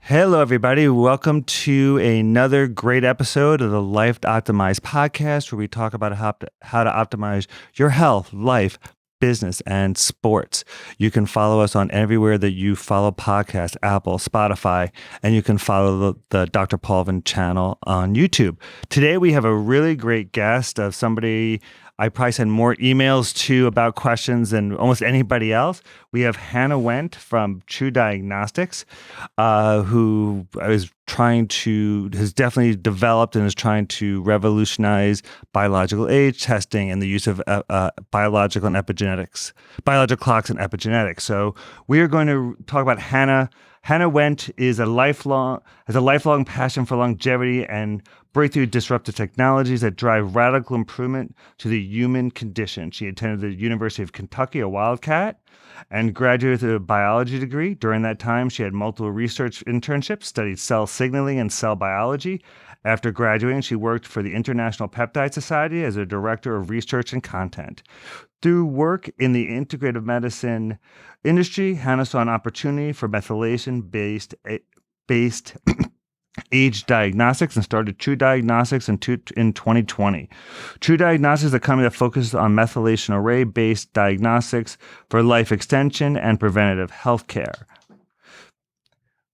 Hello, everybody. Welcome to another great episode of the Life Optimized podcast, where we talk about how to optimize your health, life, business, and sports. You can follow us on everywhere that you follow podcasts, Apple, Spotify, and you can follow the Dr. Paulvin channel on YouTube. Today, we have a really great guest of somebody I probably send more emails to about questions than almost anybody else. We have Hannah Wendt from TruDiagnostics, who has definitely developed and is trying to revolutionize biological age testing and the use of biological clocks and epigenetics. So we are going to talk about Hannah. Hannah Wendt has a lifelong passion for longevity and breakthrough disruptive technologies that drive radical improvement to the human condition. She attended the University of Kentucky, a Wildcat, and graduated with a biology degree. During that time, she had multiple research internships, studied cell signaling and cell biology. After graduating, she worked for the International Peptide Society as a director of research and content. Through work in the integrative medicine industry, Hannah saw an opportunity for methylation-based age diagnostics and started TruDiagnostics in 2020. TruDiagnostics is a company that focuses on methylation array-based diagnostics for life extension and preventative healthcare,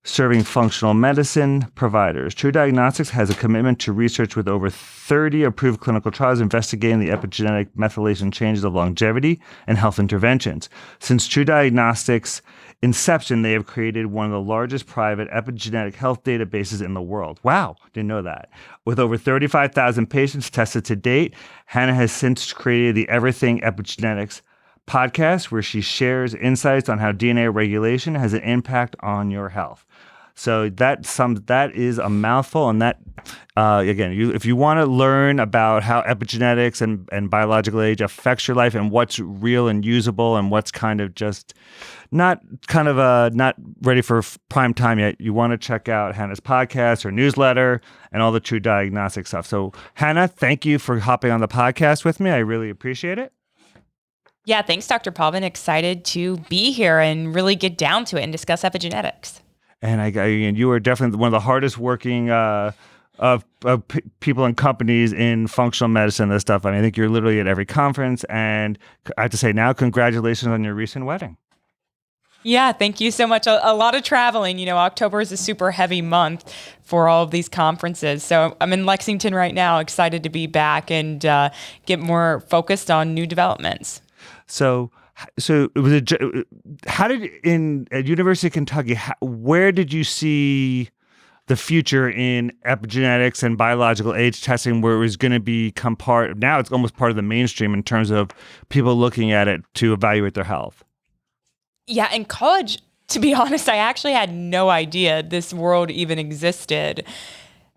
serving functional medicine providers. TruDiagnostics has a commitment to research with over 30 approved clinical trials investigating the epigenetic methylation changes of longevity and health interventions. Since TruDiagnostics' inception, they have created one of the largest private epigenetic health databases in the world. Wow, didn't know that. With over 35,000 patients tested to date, Hannah has since created the Everything Epigenetics podcast, where she shares insights on how DNA regulation has an impact on your health. So that is a mouthful, and that if you want to learn about how epigenetics and biological age affects your life and what's real and usable and what's kind of just not ready for prime time yet, you want to check out Hannah's podcast, her newsletter, and all the TruDiagnostic stuff. So Hannah, thank you for hopping on the podcast with me. I really appreciate it. Yeah, thanks, Dr. Paulvin. Excited to be here and really get down to it and discuss epigenetics. And you are definitely one of the hardest working of people and companies in functional medicine and this stuff. I think you're literally at every conference. And I have to say now, congratulations on your recent wedding. Yeah, thank you so much. A lot of traveling. October is a super heavy month for all of these conferences. So I'm in Lexington right now, excited to be back and get more focused on new developments. So it was at University of Kentucky, where did you see the future in epigenetics and biological age testing, where it was going to become now it's almost part of the mainstream in terms of people looking at it to evaluate their health? Yeah, in college, to be honest, I actually had no idea this world even existed.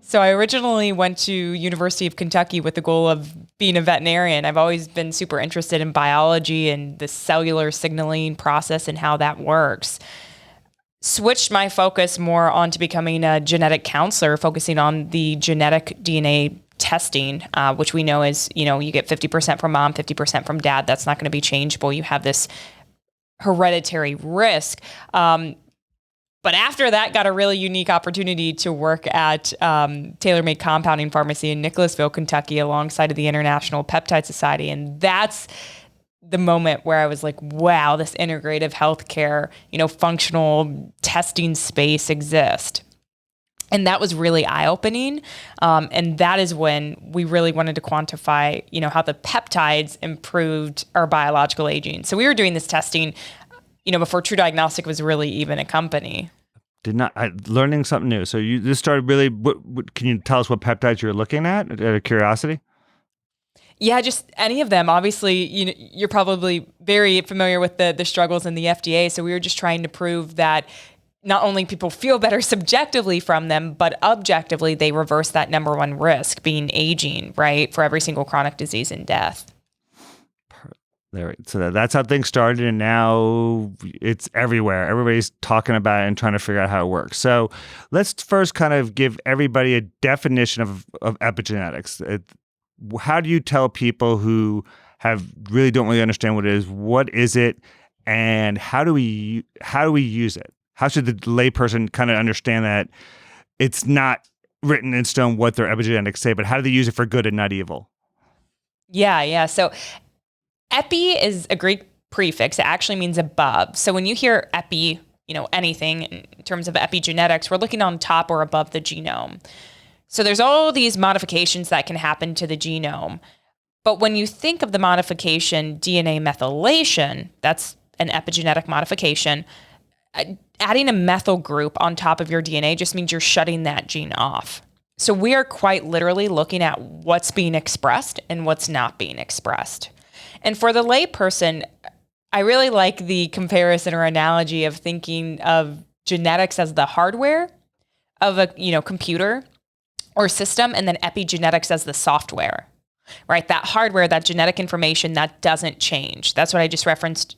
So I originally went to University of Kentucky with the goal of being a veterinarian. I've always been super interested in biology and the cellular signaling process and how that works. Switched my focus more onto becoming a genetic counselor, focusing on the genetic DNA testing, which we know is, you get 50% from mom, 50% from dad. That's not going to be changeable. You have this hereditary risk. But after that, got a really unique opportunity to work at Tailor-Made Compounding Pharmacy in Nicholasville, Kentucky, alongside of the International Peptide Society. And that's the moment where I was like, wow, this integrative healthcare, functional testing space exists. And that was really eye-opening. And that is when we really wanted to quantify, how the peptides improved our biological aging. So we were doing this testing, before TruDiagnostic was really even a company. Learning something new. So this started really, can you tell us what peptides you're looking at out of curiosity? Yeah, just any of them. Obviously, you're probably very familiar with the struggles in the FDA. So we were just trying to prove that not only people feel better subjectively from them, but objectively they reverse that number one risk, being aging, right, for every single chronic disease and death. So that's how things started, and now it's everywhere. Everybody's talking about it and trying to figure out how it works. So let's first kind of give everybody a definition of epigenetics. How do you tell people who don't really understand what it is? What is it, and how do we use it? How should the layperson kind of understand that it's not written in stone what their epigenetics say, but how do they use it for good and not evil? Yeah. So epi is a Greek prefix. It actually means above. So when you hear epi, anything in terms of epigenetics, we're looking on top or above the genome. So there's all these modifications that can happen to the genome. But when you think of the modification DNA methylation, that's an epigenetic modification. Adding a methyl group on top of your DNA just means you're shutting that gene off. So we are quite literally looking at what's being expressed and what's not being expressed. And for the layperson, I really like the comparison or analogy of thinking of genetics as the hardware of a computer or system, and then epigenetics as the software, right? That hardware, that genetic information, that doesn't change. That's what I just referenced,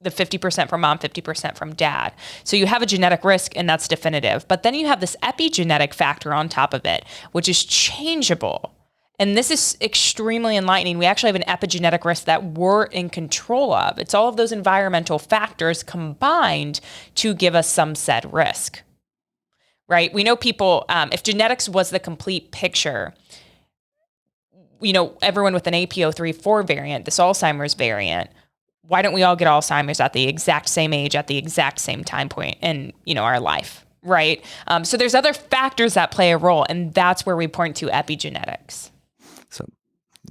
the 50% from mom, 50% from dad. So you have a genetic risk, and that's definitive. But then you have this epigenetic factor on top of it, which is changeable. And this is extremely enlightening. We actually have an epigenetic risk that we're in control of. It's all of those environmental factors combined to give us some said risk, right? We know people, if genetics was the complete picture, everyone with an APO3/4 variant, this Alzheimer's variant, why don't we all get Alzheimer's at the exact same age, at the exact same time point in, our life, right? So there's other factors that play a role, and that's where we point to epigenetics.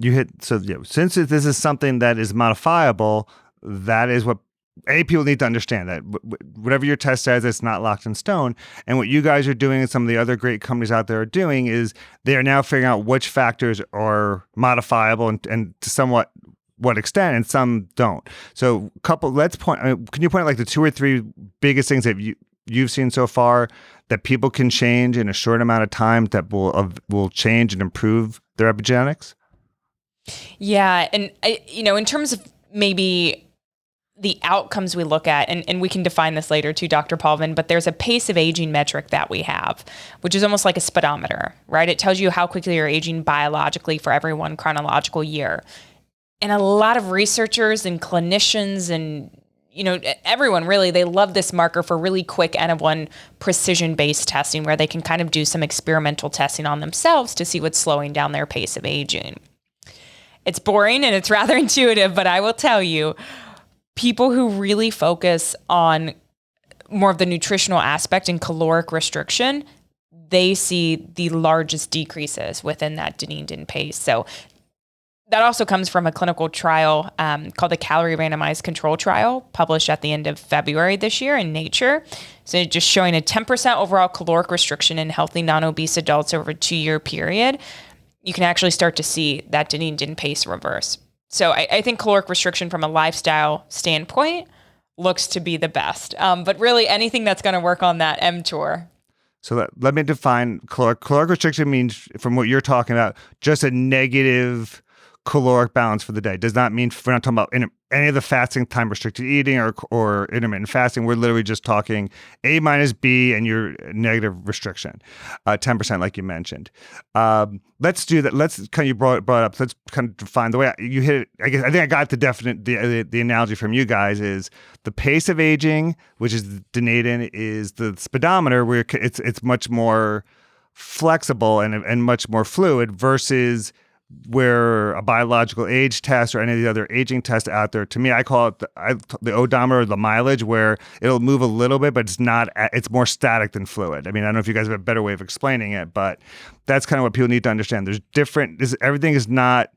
Since this is something that is modifiable, that is what people need to understand, that whatever your test says, it's not locked in stone. And what you guys are doing and some of the other great companies out there are doing is they are now figuring out which factors are modifiable and to somewhat what extent, and some don't. So can you point like the 2 or 3 biggest things that you've seen so far that people can change in a short amount of time that will change and improve their epigenetics? Yeah. And, in terms of maybe the outcomes we look at, and we can define this later too, Dr. Paulvin, but there's a pace of aging metric that we have, which is almost like a speedometer, right? It tells you how quickly you're aging biologically for every one chronological year. And a lot of researchers and clinicians and, everyone really, they love this marker for really quick N-of-1 precision-based testing where they can kind of do some experimental testing on themselves to see what's slowing down their pace of aging. It's boring and it's rather intuitive, but I will tell you, people who really focus on more of the nutritional aspect and caloric restriction, they see the largest decreases within that deneen pace. So that also comes from a clinical trial called the Calorie Randomized Control Trial, published at the end of February this year in Nature. So just showing a 10% overall caloric restriction in healthy non-obese adults over a 2-year period, you can actually start to see that deneen pace reverse. So I think caloric restriction from a lifestyle standpoint looks to be the best. But really anything that's going to work on that mTOR. So let me define caloric. Caloric restriction means, from what you're talking about, just a negative caloric balance for the day. Does not mean, we're not talking about any of the fasting, time restricted eating or intermittent fasting. We're literally just talking A minus B and your negative restriction, 10% like you mentioned. Let's do that. Let's kind of, you brought up, let's kind of define the way you hit it. I think I got the analogy from you guys is the pace of aging, which is denadin, is the speedometer where it's much more flexible and much more fluid versus where a biological age test or any of the other aging tests out there, to me, I call it the odometer or the mileage, where it'll move a little bit, but it's more static than fluid. I mean, I don't know if you guys have a better way of explaining it, but that's kind of what people need to understand. Everything is not,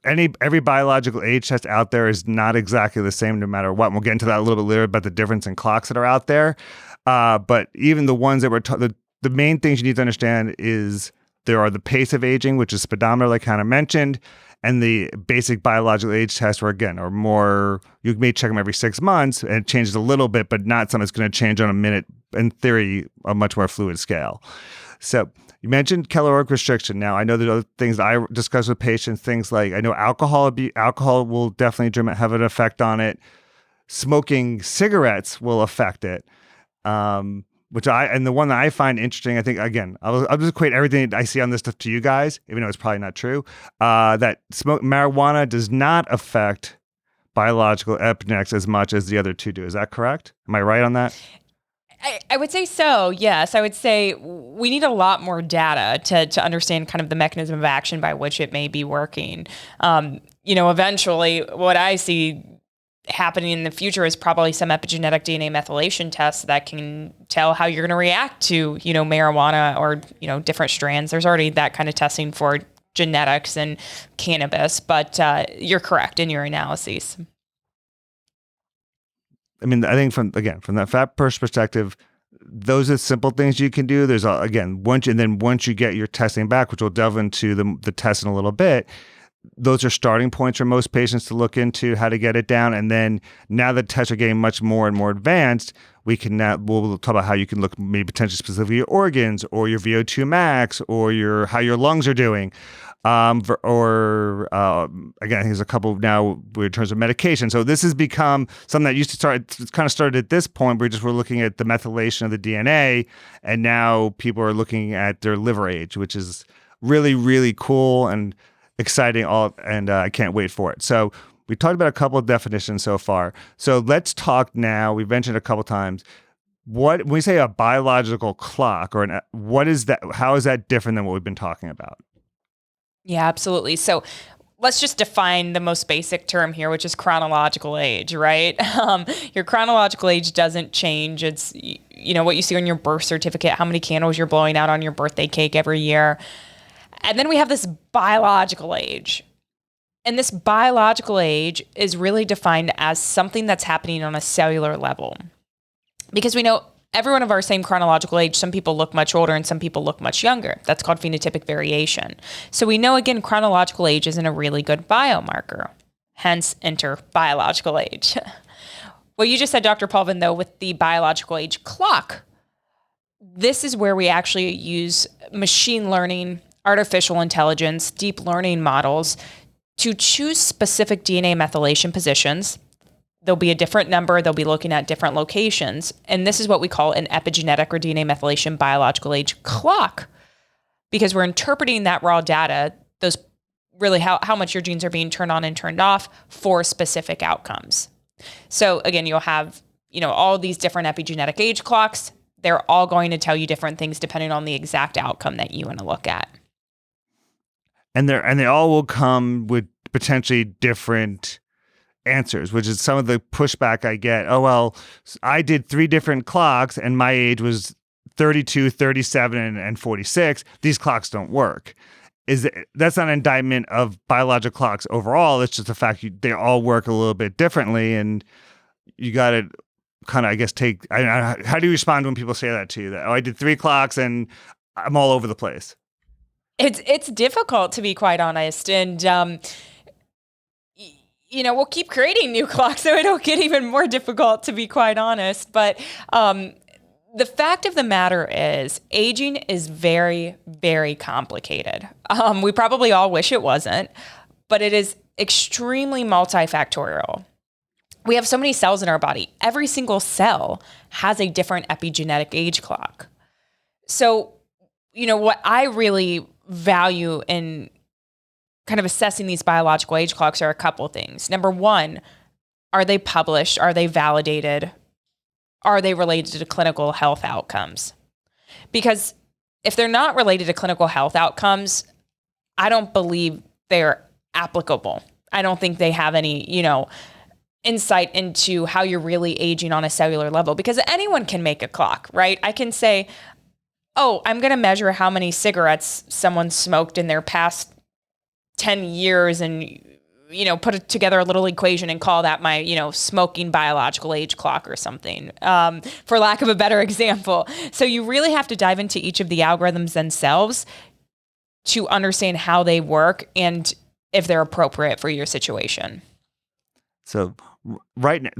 every biological age test out there is not exactly the same no matter what. And we'll get into that a little bit later about the difference in clocks that are out there. But even the ones that the main things you need to understand is there are the pace of aging, which is speedometer, like Hannah mentioned, and the basic biological age tests, where again, are more, you may check them every 6 months, and it changes a little bit, but not something that's going to change on a minute, in theory, a much more fluid scale. So you mentioned caloric restriction. Now, I know there are other things that I discuss with patients, things like, I know alcohol will definitely have an effect on it. Smoking cigarettes will affect it. And the one that I find interesting, I think, again, I'll just equate everything I see on this stuff to you guys, even though it's probably not true, that marijuana does not affect biological epigenetics as much as the other two do. Is that correct? Am I right on that? I would say so, yes. I would say we need a lot more data to understand kind of the mechanism of action by which it may be working. Eventually, what I see happening in the future is probably some epigenetic DNA methylation tests that can tell how you're going to react to, marijuana or, different strands. There's already that kind of testing for genetics and cannabis, but you're correct in your analyses. I mean, I think from that fat perspective, those are simple things you can do. There's once you get your testing back, which we'll delve into the test in a little bit, those are starting points for most patients to look into how to get it down. And then now the tests are getting much more and more advanced, we'll talk about how you can look maybe potentially specifically at your organs or your VO2 max or how your lungs are doing. Again, I think there's a couple now in terms of medication. So this has become something that used to start. It's kind of started at this point where we're looking at the methylation of the DNA, and now people are looking at their liver age, which is really, really cool and exciting. I can't wait for it. So we talked about a couple of definitions so far. So let's talk now. We've mentioned a couple times. When we say a biological clock, what is that? How is that different than what we've been talking about? Yeah, absolutely. So let's just define the most basic term here, which is chronological age, right? Your chronological age doesn't change. It's, what you see on your birth certificate, how many candles you're blowing out on your birthday cake every year. And then we have this biological age. And this biological age is really defined as something that's happening on a cellular level. Because we know everyone of our same chronological age, some people look much older and some people look much younger. That's called phenotypic variation. So we know, again, chronological age isn't a really good biomarker. Hence, enter biological age. What you just said, Dr. Paulvin, though, with the biological age clock, this is where we actually use machine learning, artificial intelligence, deep learning models to choose specific DNA methylation positions. There'll be a different number. They'll be looking at different locations. And this is what we call an epigenetic or DNA methylation biological age clock, because we're interpreting that raw data, those really how much your genes are being turned on and turned off for specific outcomes. So again, you'll have, all these different epigenetic age clocks. They're all going to tell you different things depending on the exact outcome that you want to look at. And they all will come with potentially different answers, which is some of the pushback I get. Oh, well, I did 3 different clocks and my age was 32, 37, and 46. These clocks don't work. That's not an indictment of biological clocks overall. It's just the fact they all work a little bit differently, and you got to kind of, I guess, how do you respond when people say that to you? That, I did 3 clocks and I'm all over the place. It's difficult, to be quite honest. And, we'll keep creating new clocks so it'll get even more difficult, to be quite honest. But the fact of the matter is aging is very, very complicated. We probably all wish it wasn't, but it is extremely multifactorial. We have so many cells in our body. Every single cell has a different epigenetic age clock. So, what I really value in kind of assessing these biological age clocks are a couple things. Number one, are they published? Are they validated? Are they related to clinical health outcomes? Because if they're not related to clinical health outcomes, I don't believe they're applicable. I don't think they have any, insight into how you're really aging on a cellular level, because anyone can make a clock, right? I can say, oh, I'm going to measure how many cigarettes someone smoked in their past 10 years and, put together a little equation and call that my, smoking biological age clock or something, for lack of a better example. So you really have to dive into each of the algorithms themselves to understand how they work and if they're appropriate for your situation. So right now,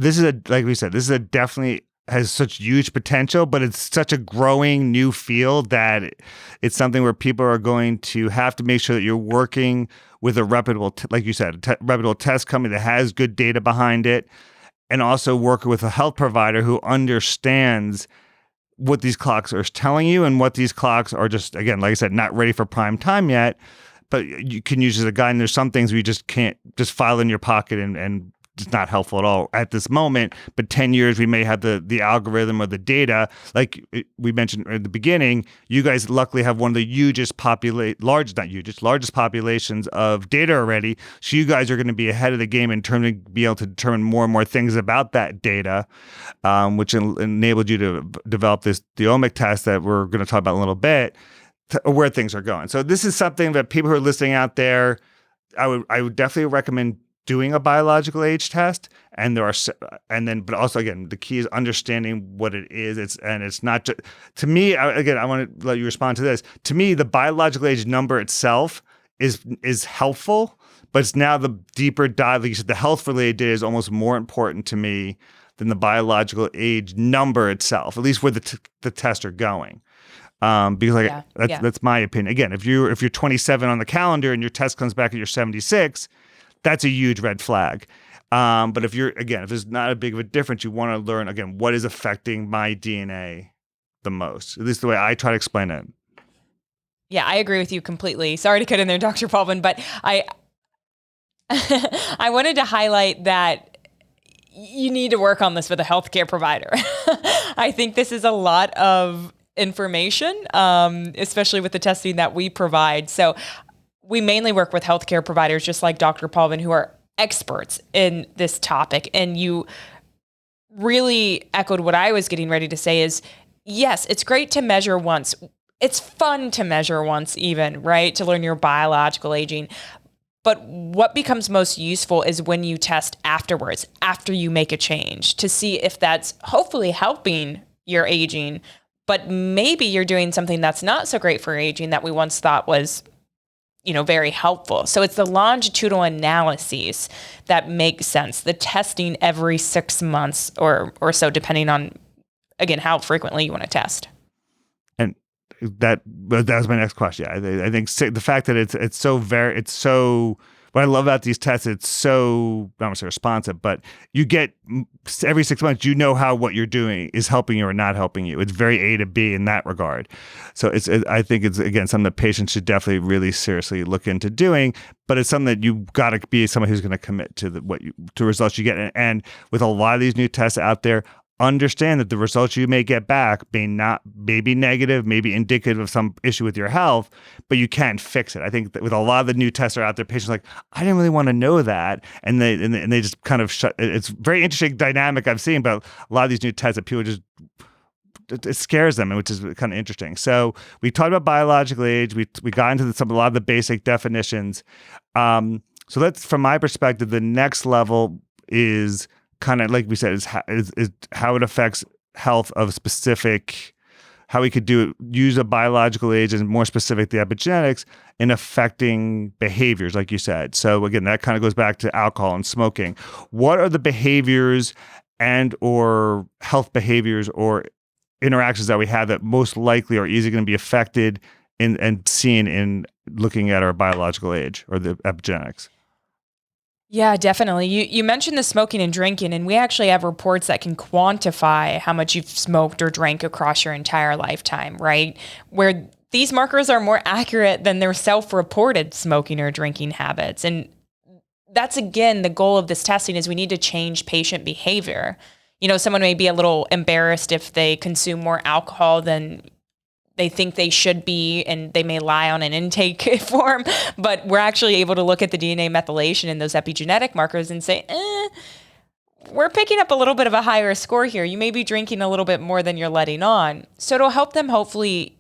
like we said, this is definitely has such huge potential, but it's such a growing new field that it's something where people are going to have to make sure that you're working with a reputable, like you said, reputable test company that has good data behind it, and also work with a health provider who understands what these clocks are telling you and what these clocks are just, again, like I said, not ready for prime time yet, but you can use as a guide. And there's some things where you just can't just file in your pocket and it's not helpful at all at this moment. But 10 years, we may have the algorithm or the data. Like we mentioned at the beginning, you guys luckily have one of the largest populations of data already. So you guys are going to be ahead of the game in terms of be able to determine more and more things about that data, which enabled you to develop the omic test that we're going to talk about in a little bit, where things are going. So this is something that people who are listening out there, I would definitely recommend doing a biological age test, but also again, the key is understanding what it is. It's not just, to me, I want to let you respond to this. To me, the biological age number itself is helpful, but it's now the deeper dive. Like you said, the health related data is almost more important to me than the biological age number itself, at least where the tests are going. Because that's my opinion. Again, if you're 27 on the calendar and your test comes back at you're 76, that's a huge red flag. But if there's not a big of a difference, you want to learn, again, what is affecting my DNA the most. At least the way I try to explain it. Yeah, I agree with you completely. Sorry to cut in there, Dr. Paulvin, but I wanted to highlight that you need to work on this with a healthcare provider. I think this is a lot of information, especially with the testing that we provide. So we mainly work with healthcare providers, just like Dr. Paulvin, who are experts in this topic. And you really echoed what I was getting ready to say is, yes, it's great to measure once. It's fun to measure once even, right? To learn your biological aging. But what becomes most useful is when you test afterwards, after you make a change, to see if that's hopefully helping your aging, but maybe you're doing something that's not so great for aging that we once thought was, very helpful. So it's the longitudinal analyses that make sense. The testing every 6 months or so, depending on, again, how frequently you want to test. And that was my next question. I think the fact that it's so what I love about these tests, it's so, I don't want to say responsive, but you get every 6 months, how what you're doing is helping you or not helping you. It's very A to B in that regard. So I think it's, again, something that patients should definitely really seriously look into doing, but it's something that you've got to be someone who's going to commit to to results you get. And with a lot of these new tests out there, understand that the results you may get back may be negative, may be indicative of some issue with your health, but you can't fix it. I think that with a lot of the new tests are out there, patients are like, I didn't really want to know that, and they just kind of shut. It's very interesting dynamic I've seen, but a lot of these new tests that people just, it scares them, which is kind of interesting. So we talked about biological age. We got into a lot of the basic definitions. So that's, from my perspective, the next level is kind of, like we said, is how it affects health of specific, how we could use a biological age and more specific the epigenetics in affecting behaviors, like you said. So again, that kind of goes back to alcohol and smoking. What are the behaviors and or health behaviors or interactions that we have that most likely are easily going to be affected and seen in looking at our biological age or the epigenetics? Yeah, definitely. You mentioned the smoking and drinking, and we actually have reports that can quantify how much you've smoked or drank across your entire lifetime, right? Where these markers are more accurate than their self-reported smoking or drinking habits. And that's, again, the goal of this testing is we need to change patient behavior. Someone may be a little embarrassed if they consume more alcohol than they think they should be, and they may lie on an intake form, but we're actually able to look at the DNA methylation and those epigenetic markers and say, we're picking up a little bit of a higher score here. You may be drinking a little bit more than you're letting on. So it'll help them hopefully,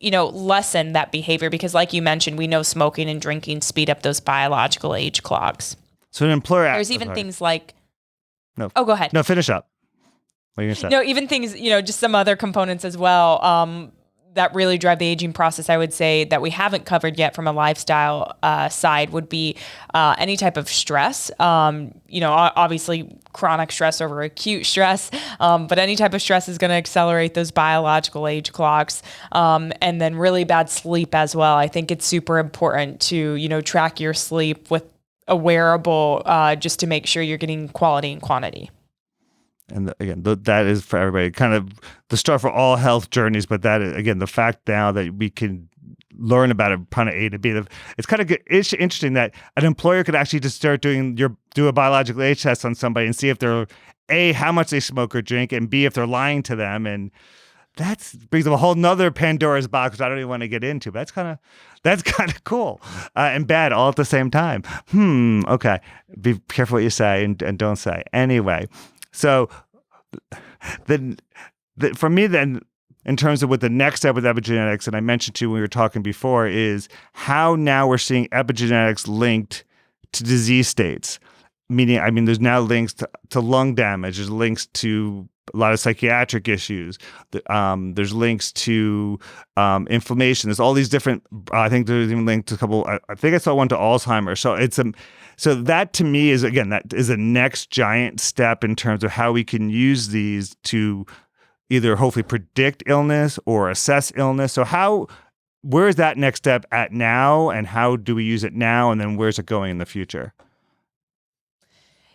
lessen that behavior, because like you mentioned, we know smoking and drinking speed up those biological age clocks. So an employer... There's even things like... No. Oh, go ahead. No, finish up. What are you gonna say? No, even things, just some other components as well. That really drive the aging process, I would say, that we haven't covered yet from a lifestyle side would be any type of stress. Obviously chronic stress over acute stress, but any type of stress is going to accelerate those biological age clocks. And then really bad sleep as well. I think it's super important to, track your sleep with a wearable just to make sure you're getting quality and quantity. And again, that is for everybody, kind of the start for all health journeys. But that is, again, the fact now that we can learn about it kind of A to B. It's kind of good. It's interesting that an employer could actually just start do a biological age test on somebody and see if they're A, how much they smoke or drink, and B, if they're lying to them. And that brings up a whole nother Pandora's box, which I don't even want to get into. But that's kind of cool and bad all at the same time. Okay. Be careful what you say and don't say. Anyway, so then for me, then, in terms of what the next step with epigenetics, and I mentioned to you when we were talking before, is how now we're seeing epigenetics linked to disease states. Meaning, I mean, there's now links to lung damage. There's links to a lot of psychiatric issues. There's links to inflammation. There's all these different. I think there's even linked to a couple. I think I saw one to Alzheimer's. So that to me is, again, that is a next giant step in terms of how we can use these to either hopefully predict illness or assess illness. So where is that next step at now, and how do we use it now, and then where's it going in the future?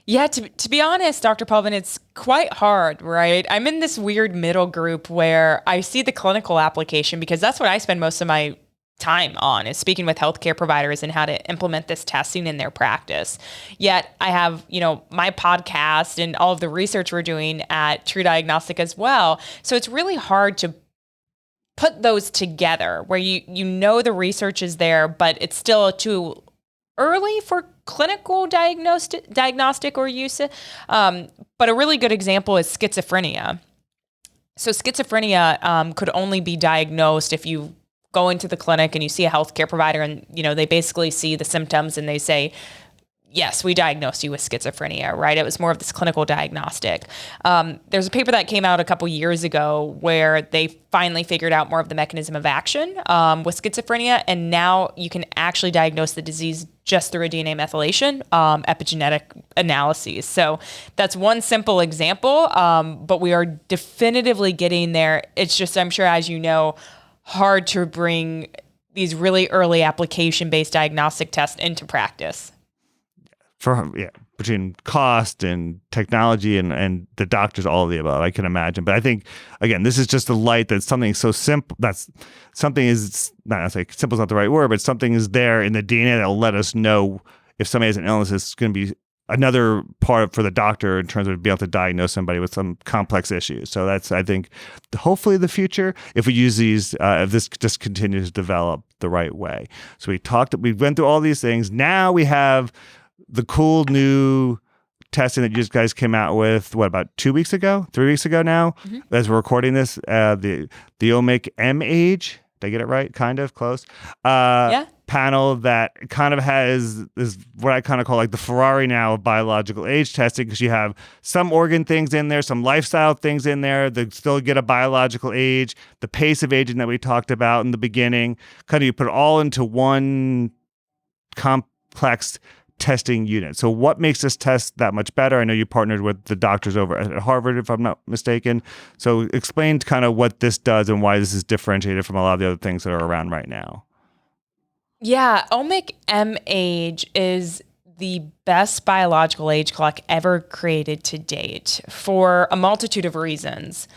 Yeah, to be honest, Dr. Paulvin, it's quite hard, right? I'm in this weird middle group where I see the clinical application, because that's what I spend most of my time on, is speaking with healthcare providers and how to implement this testing in their practice. Yet I have, my podcast and all of the research we're doing at TruDiagnostic as well. So it's really hard to put those together where you know the research is there, but it's still too early for clinical diagnostic or use. But a really good example is schizophrenia. So schizophrenia could only be diagnosed if you go into the clinic and you see a healthcare provider and, they basically see the symptoms and they say, yes, we diagnosed you with schizophrenia, right? It was more of this clinical diagnostic. There's a paper that came out a couple years ago where they finally figured out more of the mechanism of action with schizophrenia. And now you can actually diagnose the disease just through a DNA methylation, epigenetic analyses. So that's one simple example, but we are definitively getting there. It's just, I'm sure, as you know, hard to bring these really early application-based diagnostic tests into practice. Between cost and technology and the doctors, all of the above, I can imagine. But I think, again, this is just a light that's something so simple. That's something is not like simple is not the right word, but something is there in the DNA that'll let us know if somebody has an illness. It's going to be another part for the doctor in terms of being able to diagnose somebody with some complex issues. So that's, I think, hopefully the future if we use these, if this just continues to develop the right way. So we went through all these things. Now we have the cool new testing that you guys came out with, about 3 weeks ago now, as we're recording this, the Omic M-Age, did I get it right? Kind of close. Panel that kind of has is what I kind of call like the Ferrari now of biological age testing, because you have some organ things in there, some lifestyle things in there that still get a biological age, the pace of aging that we talked about in the beginning, kind of you put it all into one complex testing unit. So what makes this test that much better? I know you partnered with the doctors over at Harvard, if I'm not mistaken. So explain kind of what this does and why this is differentiated from a lot of the other things that are around right now. Yeah, Omic M-Age is the best biological age clock ever created to date for a multitude of reasons.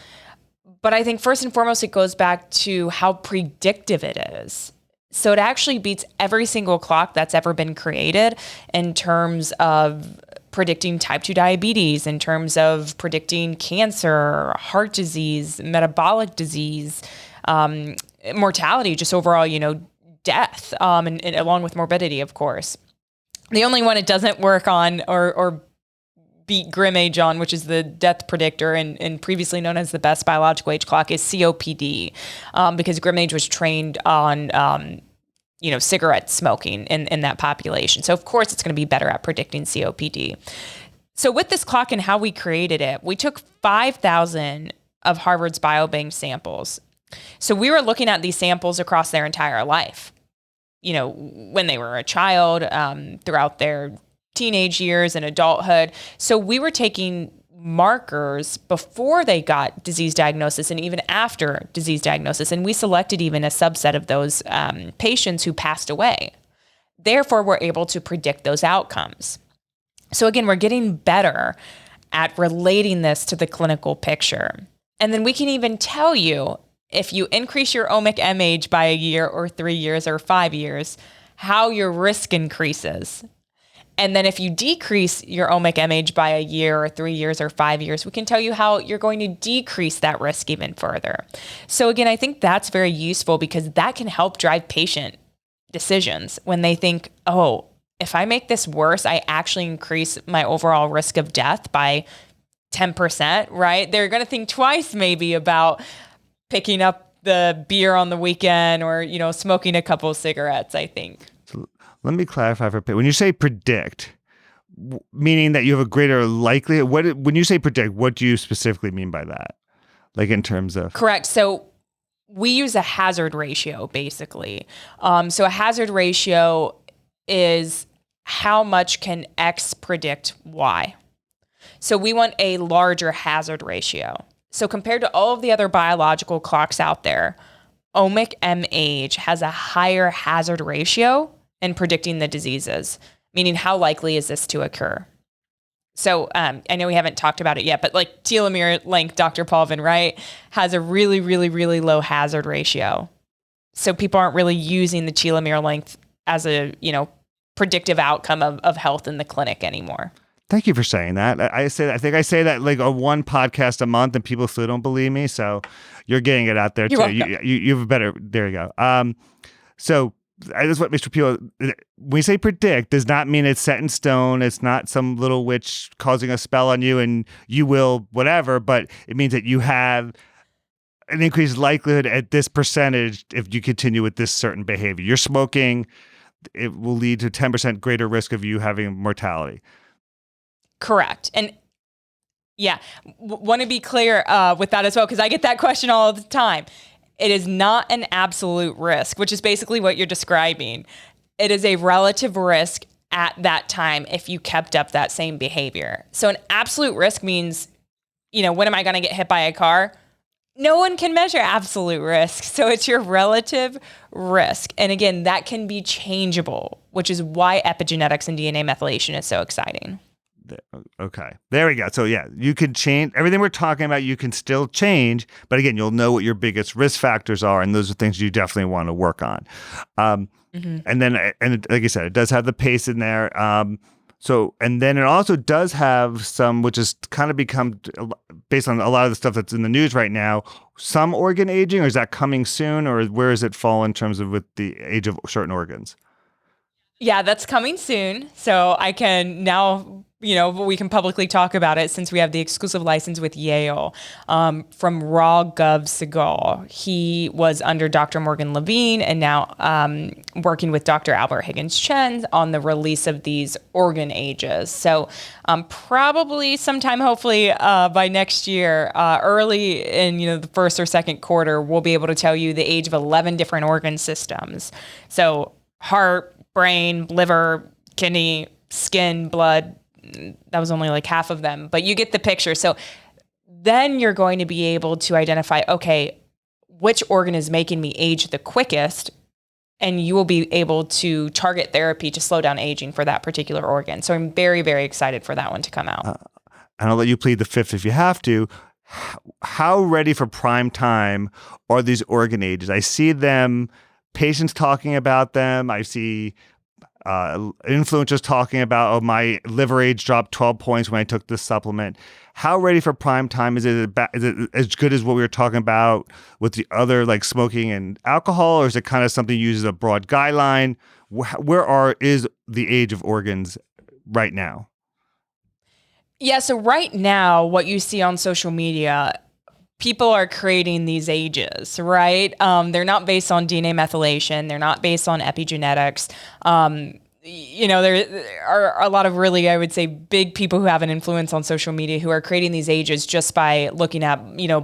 But I think first and foremost, it goes back to how predictive it is. So it actually beats every single clock that's ever been created in terms of predicting type 2 diabetes, in terms of predicting cancer, heart disease, metabolic disease, mortality, just overall, death, and along with morbidity, of course. The only one it doesn't work on or beat Grim Age on, which is the death predictor and previously known as the best biological age clock, is COPD, because Grim Age was trained on cigarette smoking in that population. So of course it's going to be better at predicting COPD. So with this clock and how we created it, we took 5,000 of Harvard's biobank samples. So we were looking at these samples across their entire life, when they were a child, throughout their teenage years and adulthood. So we were taking markers before they got disease diagnosis and even after disease diagnosis. And we selected even a subset of those patients who passed away. Therefore, we're able to predict those outcomes. So again, we're getting better at relating this to the clinical picture. And then we can even tell you if you increase your omic M age by a year or 3 years or 5 years, how your risk increases. And then if you decrease your omic M age by a year or 3 years or 5 years, we can tell you how you're going to decrease that risk even further. So again, I think that's very useful because that can help drive patient decisions when they think, oh, if I make this worse, I actually increase my overall risk of death by 10%, right? They're going to think twice maybe about picking up the beer on the weekend or, smoking a couple of cigarettes, I think. So let me clarify when you say predict, meaning that you have a greater likelihood, when you say predict, what do you specifically mean by that? Like in terms of? Correct. So we use a hazard ratio, basically. So a hazard ratio is how much can X predict Y. So we want a larger hazard ratio. So compared to all of the other biological clocks out there, omic M age has a higher hazard ratio in predicting the diseases, meaning how likely is this to occur? So I know we haven't talked about it yet, but like telomere length, Dr. Paulvin, right, has a really, really, really low hazard ratio. So people aren't really using the telomere length as a, predictive outcome of health in the clinic anymore. Thank you for saying that. I think I say that like a one podcast a month and people still don't believe me. So you're getting it out there too. You have a better, there you go. So I just want to make sure people, when you say predict, does not mean it's set in stone. It's not some little witch causing a spell on you and you will whatever, but it means that you have an increased likelihood at this percentage if you continue with this certain behavior. You're smoking, it will lead to 10% greater risk of you having mortality. Correct. And yeah, want to be clear with that as well, because I get that question all the time. It is not an absolute risk, which is basically what you're describing. It is a relative risk at that time if you kept up that same behavior. So an absolute risk means, when am I going to get hit by a car? No one can measure absolute risk. So it's your relative risk. And again, that can be changeable, which is why epigenetics and DNA methylation is so exciting. Okay. There we go. So yeah, you can change everything we're talking about. You can still change, but again, you'll know what your biggest risk factors are. And those are things you definitely want to work on. And like I said, it does have the pace in there. And then it also does have some, which has kind of become based on a lot of the stuff that's in the news right now, some organ aging, or is that coming soon, or where does it fall in terms of with the age of certain organs? Yeah, that's coming soon. So I can now, we can publicly talk about it since we have the exclusive license with Yale from Raw Gov Segal. He was under Dr. Morgan Levine and now working with Dr. Albert Higgins Chen on the release of these organ ages. So probably sometime, hopefully by next year, early in the first or second quarter, we'll be able to tell you the age of 11 different organ systems. So heart, brain, liver, kidney, skin, blood. That was only like half of them, but you get the picture. So then you're going to be able to identify, okay, which organ is making me age the quickest, and you will be able to target therapy to slow down aging for that particular organ. So I'm very, very excited for that one to come out. And I'll let you plead the fifth if you have to. How ready for prime time are these organ ages? I see them, patients talking about them. I see influencers talking about, oh, my liver age dropped 12 points when I took this supplement. How ready for prime time? Is it as good as what we were talking about with the other, like smoking and alcohol, or is it kind of something used as a broad guideline? Where is the age of organs right now? Yeah, so right now, what you see on social media, people are creating these ages, right? They're not based on DNA methylation. They're not based on epigenetics. There are a lot of really, I would say, big people who have an influence on social media who are creating these ages just by looking at,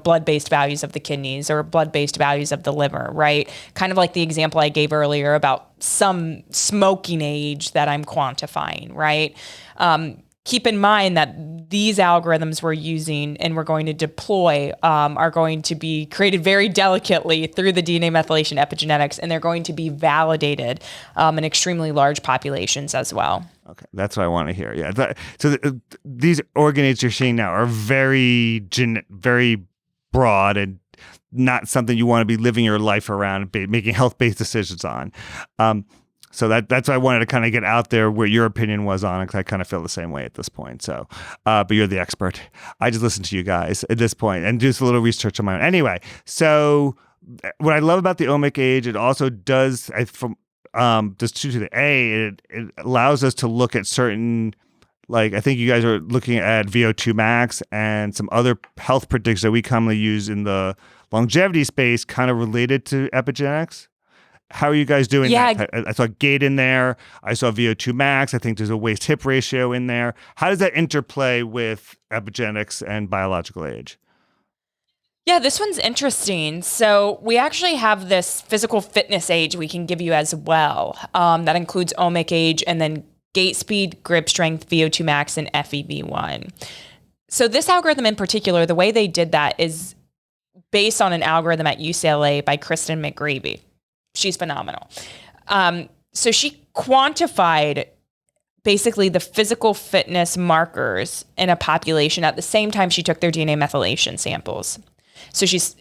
blood-based values of the kidneys or blood-based values of the liver, right? Kind of like the example I gave earlier about some smoking age that I'm quantifying, right? Keep in mind that these algorithms we're using and we're going to deploy are going to be created very delicately through the DNA methylation epigenetics, and they're going to be validated in extremely large populations as well. Okay, that's what I want to hear. Yeah, these organ ages you're seeing now are very broad, and not something you want to be living your life around, making health-based decisions on. So that's why I wanted to kind of get out there where your opinion was on it, because I kind of feel the same way at this point. So, but you're the expert. I just listen to you guys at this point and do a little research on my own. Anyway, so what I love about the omic age, it also does just to the it allows us to look at certain, like I think you guys are looking at VO2 max and some other health predictors that we commonly use in the longevity space, kind of related to epigenetics. How are you guys doing that? I saw gait in there. I saw VO2 max. I think there's a waist hip ratio in there. How does that interplay with epigenetics and biological age? Yeah, this one's interesting. So we actually have this physical fitness age we can give you as well. That includes omic age and then gait speed, grip strength, VO2 max, and FEV1. So this algorithm in particular, the way they did that is based on an algorithm at UCLA by Kristen McGravy. She's phenomenal. So she quantified basically the physical fitness markers in a population at the same time she took their DNA methylation samples. So she's,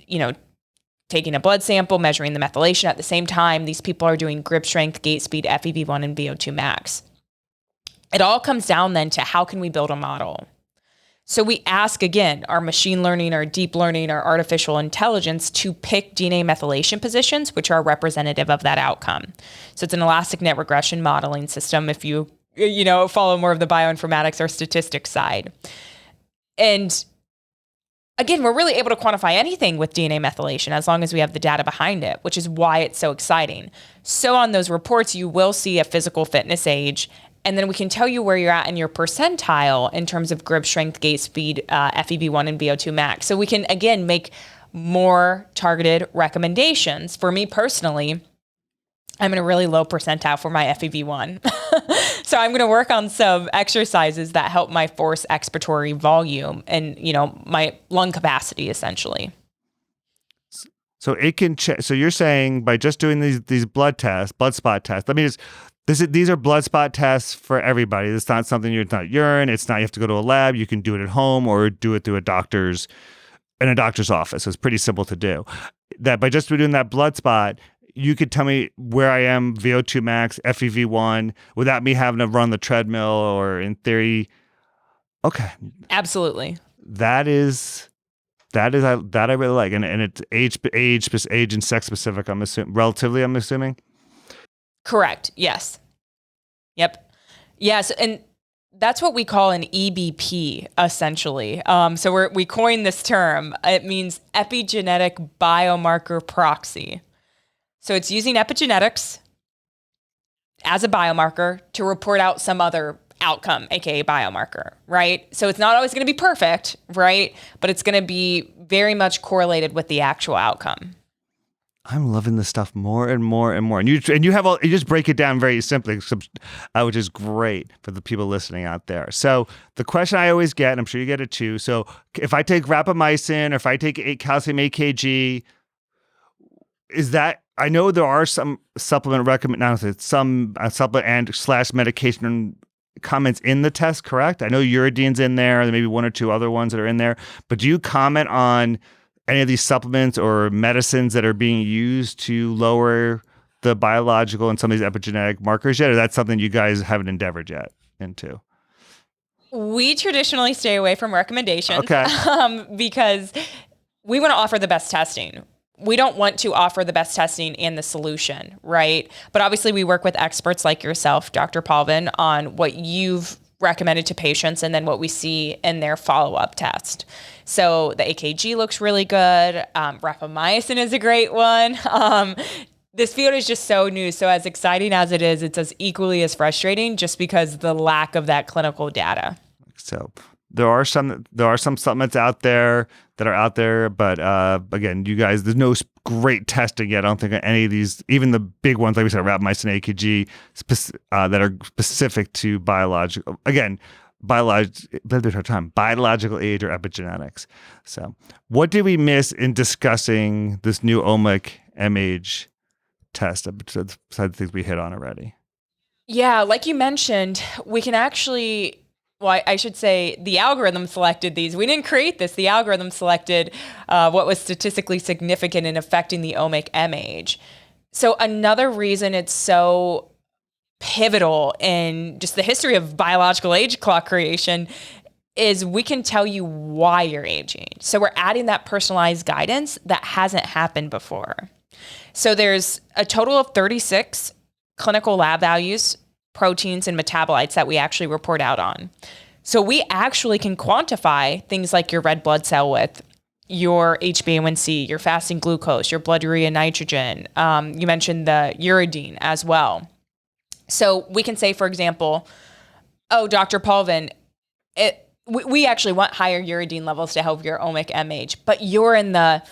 taking a blood sample, measuring the methylation at the same time. These people are doing grip strength, gait speed, FEV1, and VO2 max. It all comes down then to how can we build a model? So we ask, again, our machine learning, our deep learning, our artificial intelligence to pick DNA methylation positions, which are representative of that outcome. So it's an elastic net regression modeling system if you follow more of the bioinformatics or statistics side. And again, we're really able to quantify anything with DNA methylation as long as we have the data behind it, which is why it's so exciting. So on those reports, you will see a physical fitness age, and then we can tell you where you're at in your percentile in terms of grip strength, gait speed, FEV1, and VO2 max. So we can, again, make more targeted recommendations. For me personally, I'm in a really low percentile for my FEV1. So I'm going to work on some exercises that help my force expiratory volume and, my lung capacity, essentially. So it can check. So you're saying by just doing these blood spot tests, these are blood spot tests for everybody. It's not something it's not urine. It's not, you have to go to a lab. You can do it at home or do it through in a doctor's office. So it's pretty simple to do. That by just doing that blood spot, you could tell me where I am, VO2 max, FEV1, without me having to run the treadmill or in theory. Okay. Absolutely. That I really like. And it's age and sex specific, I'm assuming. Correct. Yes. Yep. Yes. And that's what we call an EBP, essentially. So we coined this term. It means epigenetic biomarker proxy. So it's using epigenetics as a biomarker to report out some other outcome, aka biomarker, right? So it's not always going to be perfect, right? But it's going to be very much correlated with the actual outcome. I'm loving this stuff more and more and more. And you just break it down very simply, which is great for the people listening out there. So the question I always get, and I'm sure you get it too. So if I take rapamycin or if I take calcium AKG, is that, I know there are some supplement supplement and / medication comments in the test, correct? I know uridines in there, maybe one or two other ones that are in there, but do you comment on any of these supplements or medicines that are being used to lower the biological and some of these epigenetic markers yet? Or that's something you guys haven't endeavored yet into? We traditionally stay away from recommendations, okay. Because we want to offer the best testing. We don't want to offer the best testing and the solution, right? But obviously we work with experts like yourself, Dr. Paulvin, on what you've recommended to patients and then what we see in their follow-up test. So the AKG looks really good. Rapamycin is a great one. This field is just so new. So as exciting as it is, it's as equally as frustrating just because the lack of that clinical data. So there are some supplements out there that are out there, but again, you guys, there's no great testing yet. I don't think any of these, even the big ones, like we said, rapamycin, AKG, that are specific to biological age or epigenetics. So what did we miss in discussing this new omic MH test besides the things we hit on already? Yeah, like you mentioned, we can actually I should say the algorithm selected these. We didn't create this. The algorithm selected what was statistically significant in affecting the omic M age. So another reason it's so pivotal in just the history of biological age clock creation is we can tell you why you're aging. So we're adding that personalized guidance that hasn't happened before. So there's a total of 36 clinical lab values, proteins, and metabolites that we actually report out on. So we actually can quantify things like your red blood cell width, your HbA1c, your fasting glucose, your blood urea nitrogen. You mentioned the uridine as well. So we can say, for example, oh, Dr. Paulvin, we actually want higher uridine levels to help your omic MH, but you're in the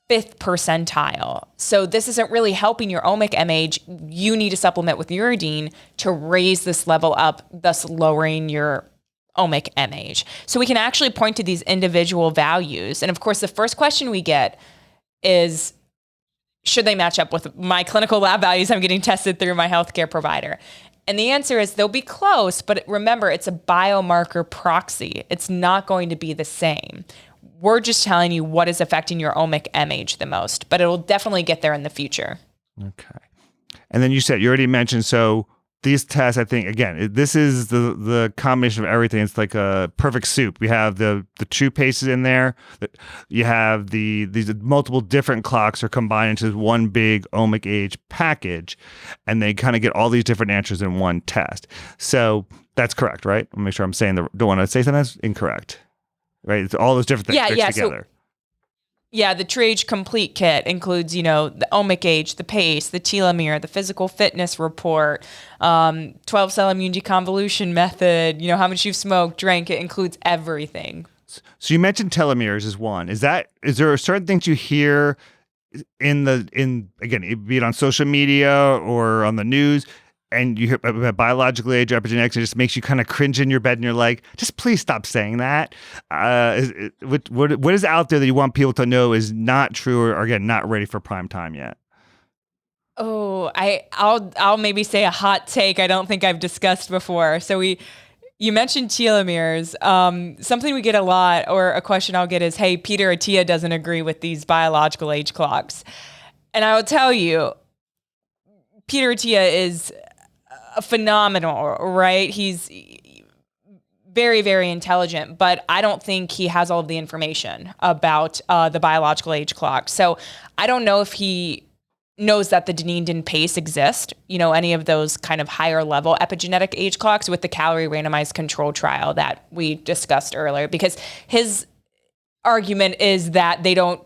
5th percentile. So this isn't really helping your omic MH. You need to supplement with uridine to raise this level up, thus lowering your omic MH. So we can actually point to these individual values. And of course, the first question we get is, should they match up with my clinical lab values I'm getting tested through my healthcare provider? And the answer is they'll be close, but remember, it's a biomarker proxy. It's not going to be the same. We're just telling you what is affecting your omic MH the most, but it will definitely get there in the future. Okay. And then you already mentioned, so these tests, I think, again, this is the combination of everything. It's like a perfect soup. We have the true paces in there. You have these multiple different clocks are combined into one big omic age package, and they kind of get all these different answers in one test. So that's correct, right? I'll make sure I'm saying don't want to say something that's incorrect, right? It's all those different things together. Yeah, the TruAge Complete Kit includes, the omic age, the pace, the telomere, the physical fitness report, 12-cell immune deconvolution method, how much you've smoked, drank. It includes everything. So you mentioned telomeres is one. Is there certain things you hear again, be it on social media or on the news, and you hear about biological age epigenetics, it just makes you kind of cringe in your bed and you're like, just please stop saying that. What is out there that you want people to know is not true or again, not ready for prime time yet? Oh, I'll maybe say a hot take I don't think I've discussed before. So you mentioned telomeres. Something we get a lot, or a question I'll get is, hey, Peter Attia doesn't agree with these biological age clocks. And I will tell you, Peter Attia is phenomenal, right? He's very, very intelligent, but I don't think he has all of the information about the biological age clock. So I don't know if he knows that the Dunedin pace exist, any of those kind of higher level epigenetic age clocks with the calorie randomized control trial that we discussed earlier, because his argument is that they don't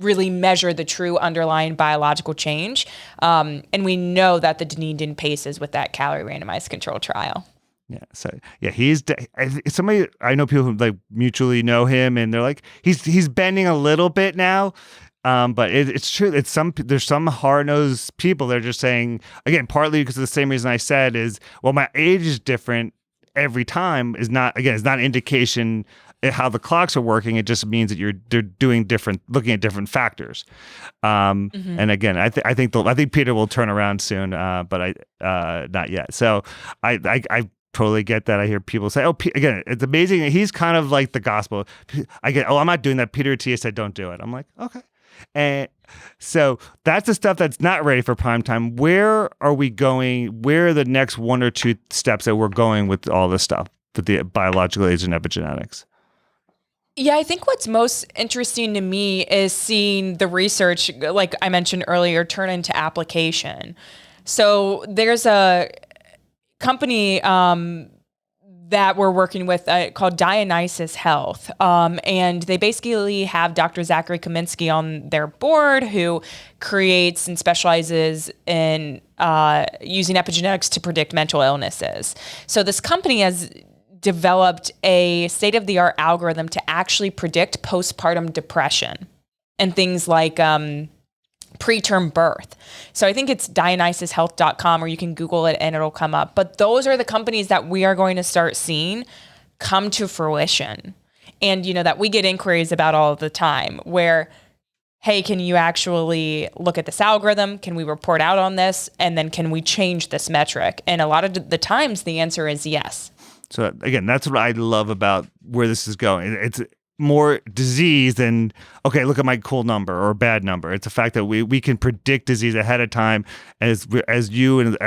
really measure the true underlying biological change. And we know that the Dunedin paces with that calorie randomized control trial. Yeah. So he's somebody, I know people who like mutually know him and they're like, he's bending a little bit now. But it's true. There's some hard-nosed people that are just saying, again, partly because of the same reason I said is, well, my age is different every time is not an indication how the clocks are working. It just means that they're doing looking at different factors. And again, I think Peter will turn around soon, but not yet. So I totally get that. I hear people say, again, it's amazing. He's kind of like the gospel. I'm not doing that. Peter Attia said, don't do it. I'm like, okay. And so that's the stuff that's not ready for prime time. Where are we going? Where are the next one or two steps that we're going with all this stuff, with the biological age and epigenetics? Yeah, I think what's most interesting to me is seeing the research, like I mentioned earlier, turn into application. So there's a company that we're working with called Diagnostics Health. And they basically have Dr. Zachary Kaminsky on their board, who creates and specializes in using epigenetics to predict mental illnesses. So this company has developed a state-of-the-art algorithm to actually predict postpartum depression and things like preterm birth. So I think it's diagnostishealth.com, or you can Google it and it'll come up. But those are the companies that we are going to start seeing come to fruition. And, that we get inquiries about all the time where, hey, can you actually look at this algorithm? Can we report out on this? And then can we change this metric? And a lot of the times the answer is yes. So again, that's what I love about where this is going. It's more disease than, okay, look at my cool number or bad number. It's the fact that we can predict disease ahead of time, as you and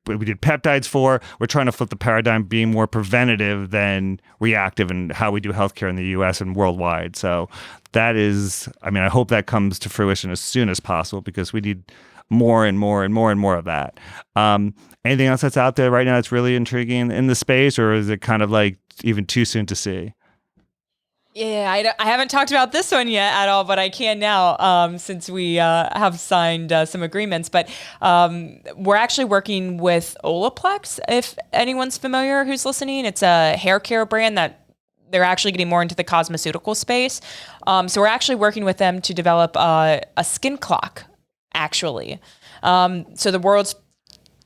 we did peptides for. We're trying to flip the paradigm, being more preventative than reactive in how we do healthcare in the U.S. and worldwide. So that is, I mean, I hope that comes to fruition as soon as possible, because we need more and more and more and more of that. Anything else that's out there right now that's really intriguing in the space, or is it kind of like even too soon to see? Yeah, I haven't talked about this one yet at all, but I can now, since we have signed some agreements. But we're actually working with Olaplex, if anyone's familiar who's listening. It's a hair care brand that they're actually getting more into the cosmeceutical space. So we're actually working with them to develop a skin clock, actually. So the world's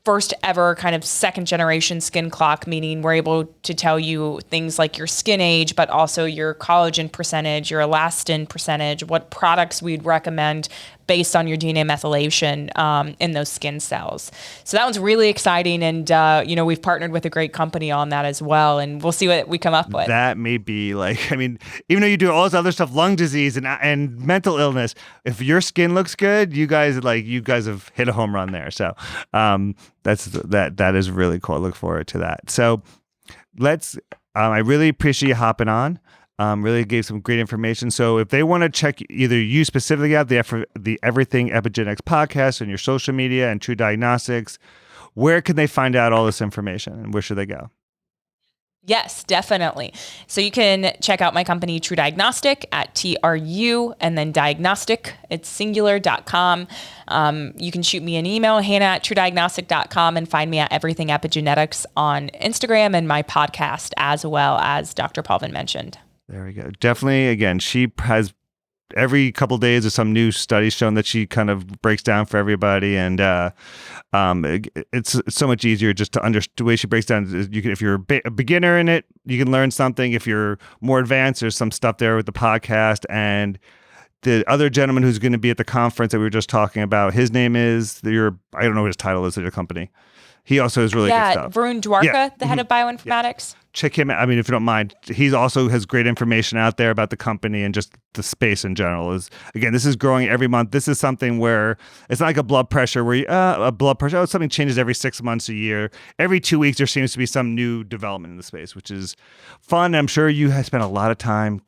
first ever kind of second generation skin clock, meaning we're able to tell you things like your skin age, but also your collagen percentage, your elastin percentage, what products we'd recommend based on your DNA methylation in those skin cells. So that one's really exciting. And, we've partnered with a great company on that as well. And we'll see what we come up with. That may be like, I mean, even though you do all this other stuff, lung disease and mental illness, if your skin looks good, you guys have hit a home run there. So that is really cool. I look forward to that. So I really appreciate you hopping on. Really gave some great information. So if they want to check either you specifically out, the Everything Epigenetics podcast on your social media and TruDiagnostics, where can they find out all this information, and where should they go? Yes, definitely. So you can check out my company, TruDiagnostic, at TRU and then diagnostic, it's singular.com. You can shoot me an email, hannah@TruDiagnostic.com, and find me at Everything Epigenetics on Instagram, and my podcast, as well as Dr. Paulvin mentioned. There we go. Definitely, again, she has every couple of days there's some new studies shown that she kind of breaks down for everybody, and it's so much easier just to understand the way she breaks down. If you're a beginner in it, you can learn something. If you're more advanced, there's some stuff there with the podcast. And the other gentleman who's going to be at the conference that we were just talking about, his name is I don't know what his title is at your company. He also has really good stuff. Varun Dwarka, the head of bioinformatics. Check him out. I mean, if you don't mind, he also has great information out there about the company and just the space in general. Again, this is growing every month. This is something where it's not like a blood pressure where something changes every 6 months, a year. Every 2 weeks, there seems to be some new development in the space, which is fun. I'm sure you have spent a lot of time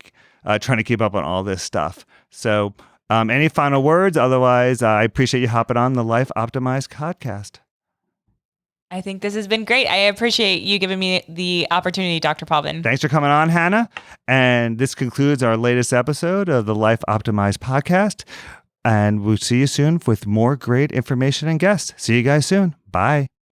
trying to keep up on all this stuff. So any final words? Otherwise, I appreciate you hopping on the Life Optimized podcast. I think this has been great. I appreciate you giving me the opportunity, Dr. Paulvin. Thanks for coming on, Hannah. And this concludes our latest episode of the Life Optimized podcast. And we'll see you soon with more great information and guests. See you guys soon. Bye.